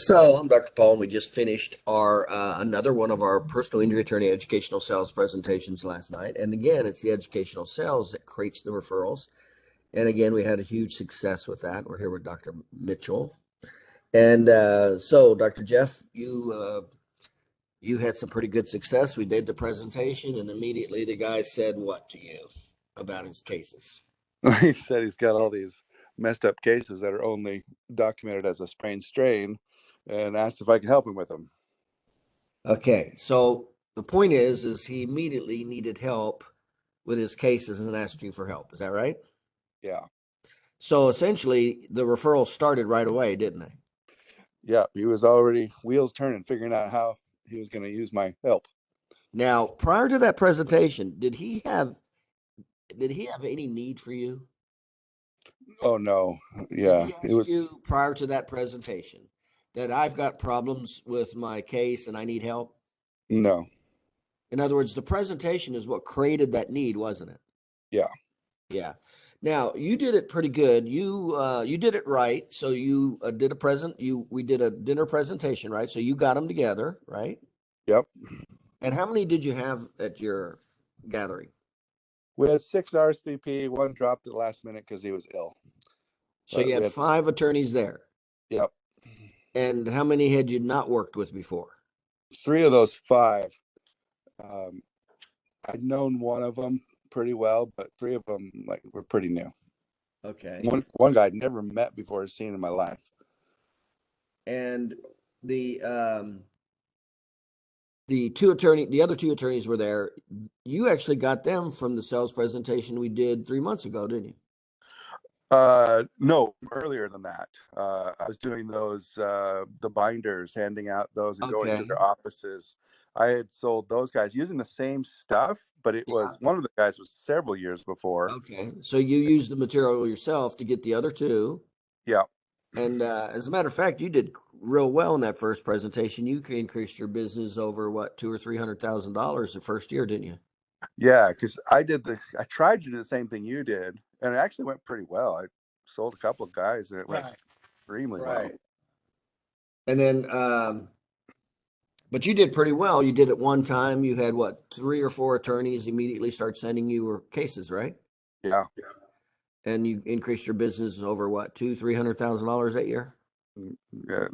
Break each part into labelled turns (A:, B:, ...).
A: So I'm Dr. Paul, and we just finished our another one of our personal injury attorney educational sales presentations last night. And again, it's the educational sales that creates the referrals. And again, we had a huge success with that. We're here with Dr. Mitchell, and so Dr. Jeff, you had some pretty good success. We did the presentation, and immediately the guy said what to you about his cases?
B: He said he's got all these messed up cases that are only documented as a sprained strain and asked if I could help him with them.
A: Okay, so the point is he immediately needed help with his cases and asked you for help. Is that right?
B: Yeah.
A: So essentially, the referral started right away, didn't they?
B: Yeah. He was already wheels turning, figuring out how he was going to use my help.
A: Now, prior to that presentation, did he have any need for you?
B: Oh, no.
A: Did
B: Yeah.
A: he
B: It
A: ask
B: was,
A: you prior to that presentation that I've got problems with my case and I need help?
B: no.
A: In other words, the presentation is what created that need, wasn't it?
B: Yeah.
A: Yeah. Now you did it pretty good. You did it right. So you did a present. We did a dinner presentation, right? So you got them together, right?
B: Yep.
A: And how many did you have at your gathering?
B: We had 6 RSVP. One dropped at the last minute because he was ill.
A: So you
B: But we
A: had
B: had,
A: five attorneys there.
B: yep.
A: And how many had you not worked with before?
B: Three of those five, um, I'd known one of them pretty well, but three of them were pretty new.
A: Okay.
B: One guy I'd never met before, seen in my life.
A: And the the other two attorneys were there. You actually got them from the sales presentation we did 3 months ago, didn't you?
B: No, earlier than that. I was doing those the binders, handing out those and going to
A: Okay.
B: their offices. I had sold those guys using the same stuff, but it
A: Yeah.
B: was one of the guys was several years before.
A: Okay. So you used the material yourself to get the other two.
B: Yeah,
A: And as a matter of fact, you did real well in that first presentation. You increased your business over what, two or $300,000 the first year, didn't you?
B: yeah, because I tried to do the same thing you did, and it actually went pretty well. I sold a couple of guys, and it went
A: Right.
B: extremely well.
A: Right. And then, but you did pretty well. You did it one time. You had what, three or four attorneys immediately start sending you cases, right?
B: Yeah,
A: And you increased your business over what, two, $300,000 that year?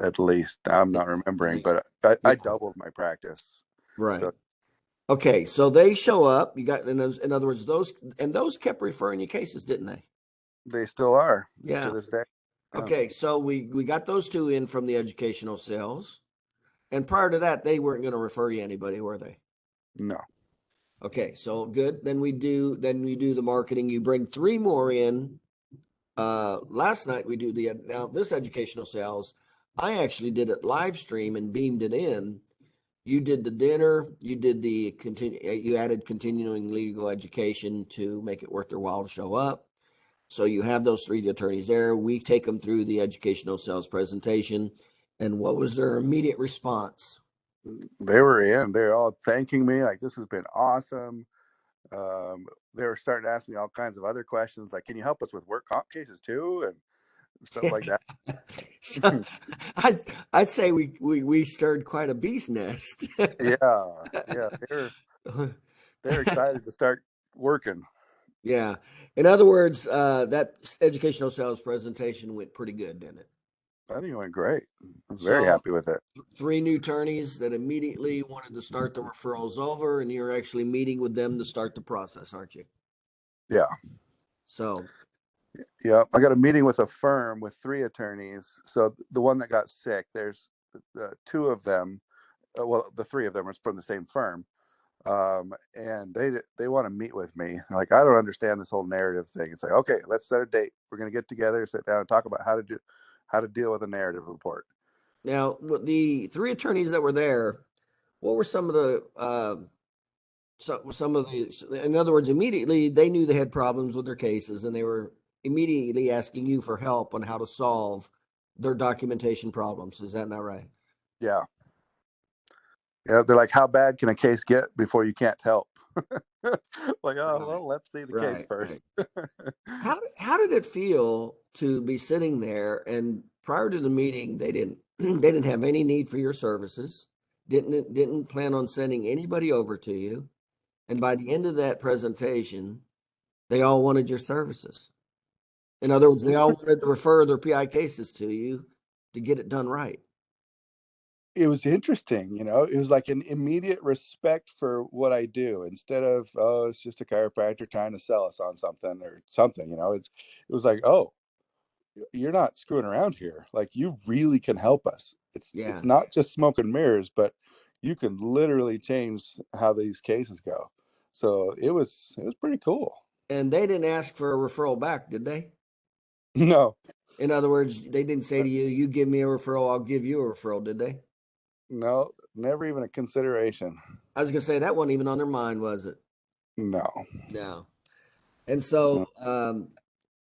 B: at least I'm
A: At
B: not remembering,
A: least.
B: but I
A: Yeah.
B: doubled my practice.
A: Right.
B: So
A: Okay. So they show up. You got, in other words, those kept referring you cases, didn't they?
B: they still are to
A: Yeah.
B: this day. Yeah.
A: Okay. So we got those two in from the educational sales. And prior to that, they weren't going to refer you anybody, were they?
B: No.
A: Okay, so good. Then we do the marketing. You bring three more in. Last night we do now this educational sales. I actually did it live stream and beamed it in. You did the dinner. You did the you added continuing legal education to make it worth their while to show up. So you have those three attorneys there. We take them through the educational sales presentation. And what was their immediate response?
B: They were in. They're all thanking me. Like, this has been awesome. They were starting to ask me all kinds of other questions, like, can you help us with work comp cases too? And stuff like that.
A: So I'd, I'd say we stirred quite a bee's nest.
B: Yeah. Yeah. They're excited to start working.
A: Yeah. In other words, that educational sales presentation went pretty good, didn't it?
B: I think it went great. I was very
A: So
B: happy with it.
A: three new attorneys that immediately wanted to start the referrals over, and you're actually meeting with them to start the process, aren't you?
B: Yeah.
A: So,
B: Yeah. I got a meeting with a firm with three attorneys. So the one that got sick, there's two of them. Well, the three of them are from the same firm. And they want to meet with me. Like, I don't understand this whole narrative thing. It's like, okay, let's set a date. We're going to get together, sit down, and talk about how to deal with a narrative report.
A: now the three attorneys that were there, what were some of the some of the, in other words, immediately they knew they had problems with their cases and they were immediately asking you for help on how to solve their documentation problems. Is that not right?
B: Yeah, yeah. They're like, how bad can a case get before you can't help? Like, oh
A: Right,
B: well, let's see the case
A: right, right.
B: first.
A: How did it feel to be sitting there and prior to the meeting, they didn't They didn't have any need for your services. Didn't plan on sending anybody over to you. And by the end of that presentation, they all wanted your services. In other words, they all wanted to refer their PI cases to you to get it done right.
B: It was interesting, it was like an immediate respect for what I do instead of, oh, it's just a chiropractor trying to sell us on something or something, it was like, oh, you're not screwing around here. Like, you really can help us. It's
A: Yeah.
B: not just smoke and mirrors, but you can literally change how these cases go. So it was pretty cool.
A: And they didn't ask for a referral back, did they?
B: No,
A: In other words, they didn't say to you, you give me a referral, I'll give you a referral, did they?
B: no, never even a consideration.
A: I was going to say that wasn't even on their mind, was it?
B: No,
A: No. And
B: no.
A: so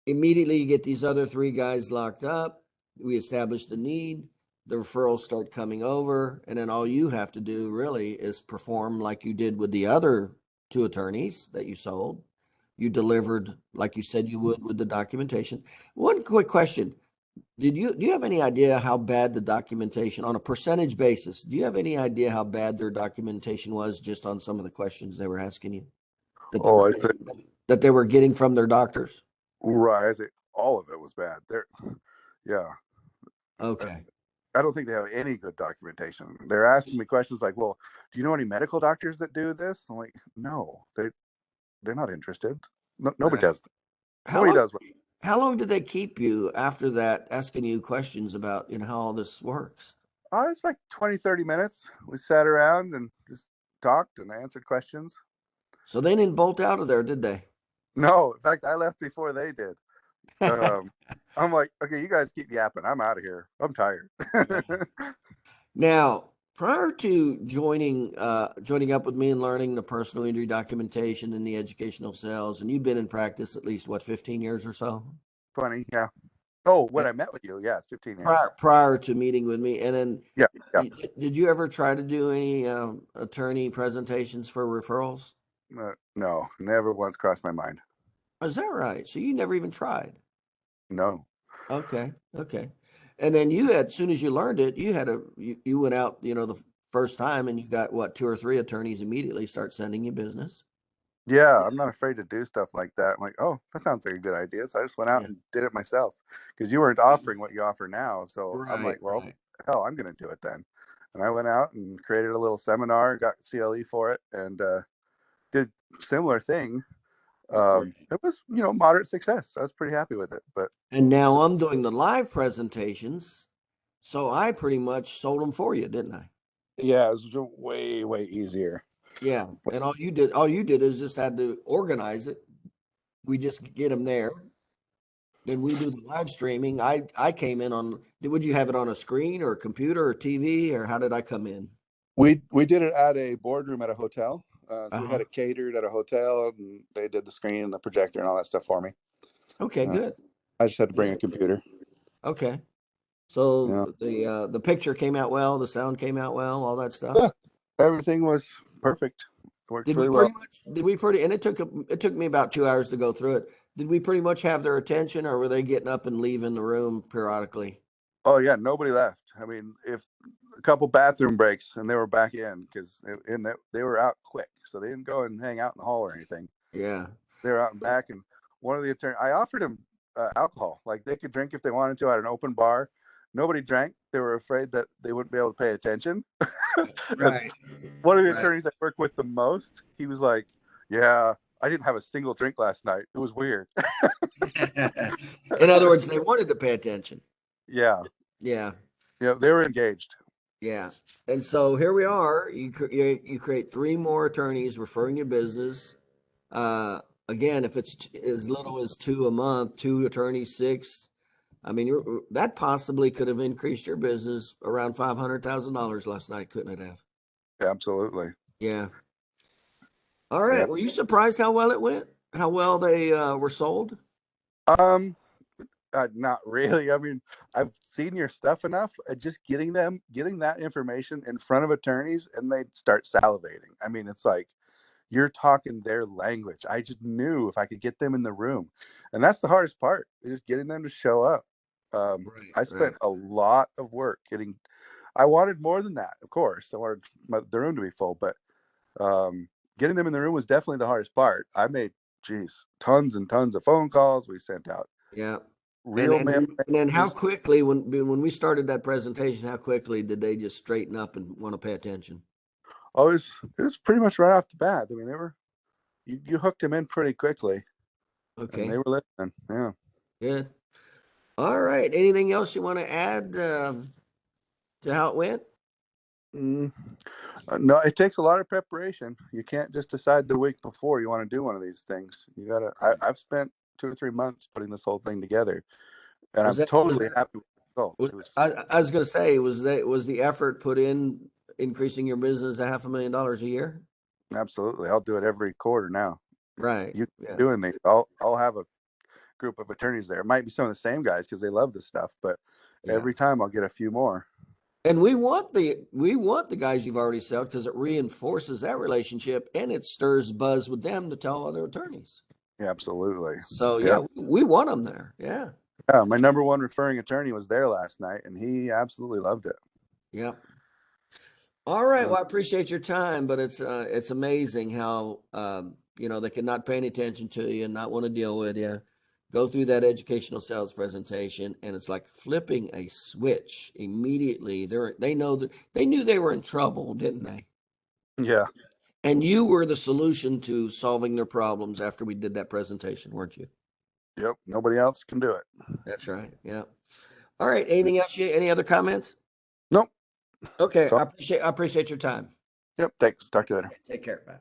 A: immediately you get these other three guys locked up. We establish the need. The referrals start coming over. And then all you have to do really is perform like you did with the other two attorneys that you sold. You delivered like you said you would with the documentation. One quick question. Do you have any idea how bad the documentation on a percentage basis? Do you have any idea how bad their documentation was just on some of the questions they were asking you that they
B: Oh,
A: were
B: it's a,
A: getting from their doctors?
B: right. I say all of it was bad. Yeah. I,
A: Okay.
B: I don't think they have any good documentation. They're asking me questions like, "Well, do you know any medical doctors that do this?" I'm like, "No, they're not interested. No, nobody
A: Right.
B: does.
A: How
B: Nobody
A: long
B: does."
A: how long did they keep you after that asking you questions about, how all this works?
B: It's like 20, 30 minutes. We sat around and just talked and answered questions.
A: So they didn't bolt out of there, did they?
B: No, in fact, I left before they did. I'm like, okay, you guys keep yapping. I'm out of here. I'm tired.
A: Yeah. Now, prior to joining up with me and learning the personal injury documentation and the educational sales, and you've been in practice at least what, 15 years or so?
B: 20, yeah. Oh, when
A: Eh,
B: I met with you, yeah, it's 15 years.
A: prior to meeting with me, and then
B: Yeah, yeah.
A: did you ever try to do any attorney presentations for referrals?
B: No, never once crossed my mind.
A: Is that right? So you never even tried?
B: No.
A: Okay, okay. And then you had, as soon as you learned it, you went out, the first time and you got what, two or three attorneys immediately start sending you business.
B: Yeah, I'm not afraid to do stuff like that. I'm like, oh, that sounds like a good idea. So I just went out
A: Yeah.
B: and did it myself because you weren't offering what you offer now. So I'm
A: Right,
B: like, well,
A: right.
B: hell, I'm going to do it then. And I went out and created a little seminar, got CLE for it, and did similar thing.
A: Right.
B: It was, moderate success. I was pretty happy with it. But
A: And now I'm doing the live presentations, so I pretty much sold them for you, didn't I?
B: yeah, it was way, way easier.
A: Yeah. And all you did is just had to organize it. We just get them there. Then we do the live streaming. I came in on, would you have it on a screen or a computer or TV, or how did I come in?
B: We did it at a boardroom at a hotel. So we
A: Uh-huh.
B: had it catered at a hotel, and they did the screen and the projector and all that stuff for me.
A: Okay,
B: Uh,
A: good.
B: I just had to bring a
A: Good.
B: computer.
A: Okay.
B: Yeah.
A: So the picture came out well, the sound came out well, all that stuff.
B: Yeah, everything was perfect. It worked
A: Did we
B: really well.
A: pretty much did we pretty and it took me about 2 hours to go through it. Did we pretty much have their attention, or were they getting up and leaving the room periodically?
B: Oh yeah, nobody left. I mean, if a couple bathroom breaks and they were back in because they were out quick, so they didn't go and hang out in the hall or anything.
A: Yeah.
B: They were out and back, and one of the attorneys, I offered them alcohol, like they could drink if they wanted to at an open bar. Nobody drank. They were afraid that they wouldn't be able to pay attention. And
A: Right.
B: one of the
A: Right.
B: attorneys I work with the most, he was like, "Yeah, I didn't have a single drink last night. It was weird."
A: In other words, they wanted to pay attention.
B: Yeah,
A: Yeah.
B: yeah, they were engaged.
A: Yeah. And so here we are. You create three more attorneys referring your business. Again, if it's as little as two a month, two attorneys, six. I mean, that possibly could have increased your business around $500,000 last night, couldn't it have?
B: Absolutely.
A: Yeah. All
B: Yeah.
A: right. Were you surprised how well it went? How well they were sold?
B: Um, not really. I mean, I've seen your stuff enough. Just getting that information in front of attorneys, and they start salivating. I mean, it's like you're talking their language. I just knew if I could get them in the room, and that's the hardest part, is just getting them to show up.
A: Right,
B: I
A: right.
B: spent a lot of work getting. I wanted more than that, of course. I wanted the room to be full, but getting them in the room was definitely the hardest part. I made, geez, tons and tons of phone calls. We sent out
A: Yeah. And
B: real
A: and
B: mail
A: then, and then how
B: messages.
A: quickly when we started that presentation, how quickly did they just straighten up and want to pay attention?
B: Oh, it was pretty much right off the bat. I mean, they were you hooked them in pretty quickly, and they
A: Okay,
B: were listening. Yeah.
A: good. All right. Anything else you want to add to how it went?
B: Mm, no, it takes a lot of preparation. You can't just decide the week before you want to do one of these things. You gotta.
A: Right.
B: I've spent 2 or 3 months putting this whole thing together, and
A: Was
B: I'm
A: that was
B: totally
A: that
B: happy with the results.
A: was,
B: It was
A: I was going to say was the effort put in increasing your business $500,000 a year?
B: absolutely. I'll do it every quarter now.
A: Right.
B: You keep
A: Yeah.
B: doing these. I'll have a group of attorneys there. It might be some of the same guys because they love this stuff, but
A: Yeah.
B: every time I'll get a few more.
A: And we want the guys you've already sold because it reinforces that relationship and it stirs buzz with them to tell other attorneys.
B: Yeah, absolutely.
A: So
B: Yep.
A: yeah, we want them there. Yeah.
B: Yeah, my number one referring attorney was there last night, and he absolutely loved it.
A: Yeah. All right.
B: Yeah,
A: Well, I appreciate your time, but it's amazing how they cannot pay any attention to you and not want to deal with you. Go through that educational sales presentation, and it's like flipping a switch immediately. They know that they knew they were in trouble, didn't they?
B: yeah,
A: And you were the solution to solving their problems after we did that presentation, weren't you?
B: yep. Nobody else can do it.
A: That's right. Yeah. All right. Anything else? Any other comments?
B: Nope.
A: Okay.
B: So,
A: I appreciate your time.
B: yep. Thanks. Talk to you later.
A: Take care. Bye.